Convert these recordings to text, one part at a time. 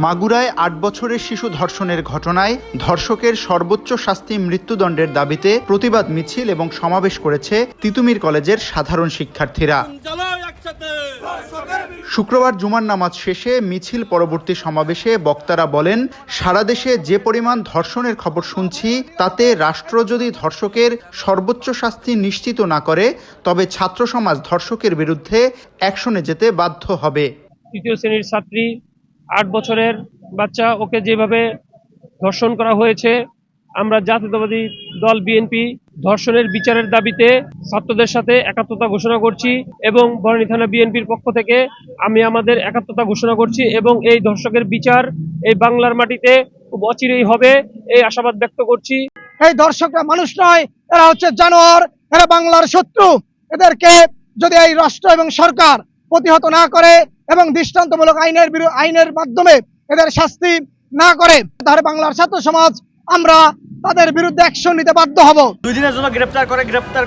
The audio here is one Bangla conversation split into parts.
মাগুরায় ৮ বছরের শিশু ধর্ষণের ঘটনায় ধর্ষকের সর্বোচ্চ শাস্তি মৃত্যুদণ্ডের দাবিতে প্রতিবাদ মিছিল এবং সমাবেশ করেছে তিতুমির কলেজের সাধারণ শিক্ষার্থীরা। শুক্রবার জুমার নামাজ শেষে মিছিল পরবর্তী সমাবেশে বক্তারা বলেন, সারা দেশে যে পরিমাণ ধর্ষণের খবর শুনছি তাতে রাষ্ট্র যদি ধর্ষকের সর্বোচ্চ শাস্তি নিশ্চিত না করে তবে ছাত্র সমাজ ধর্ষকের বিরুদ্ধে অ্যাকশনে যেতে বাধ্য হবে। তৃতীয় শ্রেণীর ছাত্রী ৮ বছরের বাচ্চা, ওকে যেভাবে ধর্ষণ করা হয়েছে, আমরা জাতীয়তাবাদী দল বিএনপি ধর্ষণের বিচারের দাবিতে ছাত্রদের সাথে একাত্মতা ঘোষণা করছি এবং বনানী থানা বিএনপির পক্ষ থেকে আমি আমাদের একাত্মতা ঘোষণা করছি এবং এই ধর্ষকের বিচার এই বাংলার মাটিতে খুব অচিরেই হবে এই আশাবাদ ব্যক্ত করছি। এই ধর্ষকরা মানুষ নয়, এরা হচ্ছে জানোয়ার, এরা বাংলার শত্রু। এদেরকে যদি এই রাষ্ট্র এবং সরকার প্রতিহত না করে এবং দৃষ্টান্তমূলক আইনের মাধ্যমে এদের শাস্তি না করে তাহলে বাংলার ছাত্র সমাজ আমরা তাদের বিরুদ্ধে অ্যাকশন নিতে বাধ্য হব। 2 দিনের জন্য গ্রেপ্তার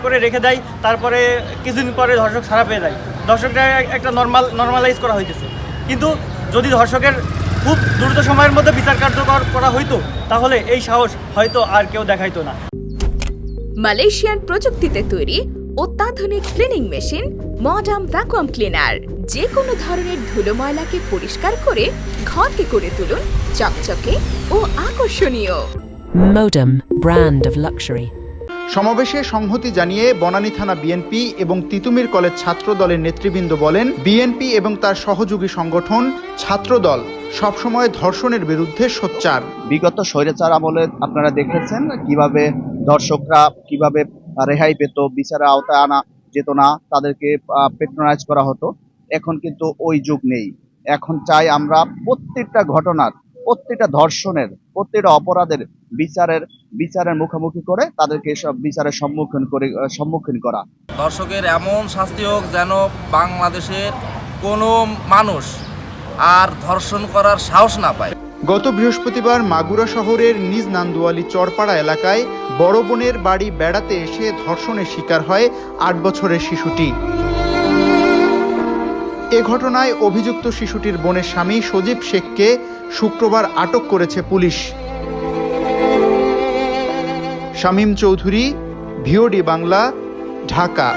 করে রেখে দেয়, তারপরে কিছুদিন পরে ধর্ষক ছাড়া পেয়ে যায়। ধর্ষকটা একটা নর্মালাইজ করা হইতেছে, কিন্তু যদি ধর্ষকের খুব দ্রুত সময়ের মধ্যে বিচার কার্যকর করা হইতো তাহলে এই সাহস হয়তো আর কেউ দেখাইতো না। মালয়েশিয়ান প্রযুক্তিতে তৈরি অত্যাধুনিক cleaning machine modern vacuum cleaner যে কোনো ধরনের ধুলো ময়লাকে পরিষ্কার করে ঘরকে করে তুলুন চকচকে ও আকর্ষণীয়। Modem, brand of luxury. সমাবেশে সংহতি জানিয়ে বনানী থানা বিএনপি এবং তিতুমির কলেজ ছাত্র দলের নেতৃবৃন্দ বলেন, বিএনপি এবং তার সহযোগী সংগঠন ছাত্রদল সবসময় ধর্ষণের বিরুদ্ধে সোচ্চার। বিগত স্বৈরাচার আমলে আপনারা দেখেছেন কিভাবে ধর্ষকরা কিভাবে রেহাই পেত, বিচারের আওতায় আনা যেত না, তাদেরকে পেট্রোনাইজ করা হতো। এখন কিন্তু ওই যুগ নেই। এখন চাই আমরা প্রত্যেকটা ঘটনার, প্রত্যেকটা ধর্ষণের, প্রত্যেকটা অপরাধের বিচারের মুখোমুখি করে তাদেরকে সব বিচারের সম্মুখীন করা। ধর্ষকের এমন শাস্তি হোক যেন বাংলাদেশের কোনো মানুষ আর ধর্ষণ করার সাহস না পায়। গত বৃহস্পতিবার মাগুরা শহরের নিজ নান্দুয়ালি চরপাড়া এলাকায় বড় বোনের বাড়ি বেড়াতে এসে ধর্ষণের শিকার হয় ৮ বছরের শিশুটি। এ ঘটনায় অভিযুক্ত শিশুটির বোনের স্বামী সজীব শেখকে শুক্রবার আটক করেছে পুলিশ। শামীম চৌধুরী, ভিওডি বাংলা, ঢাকা।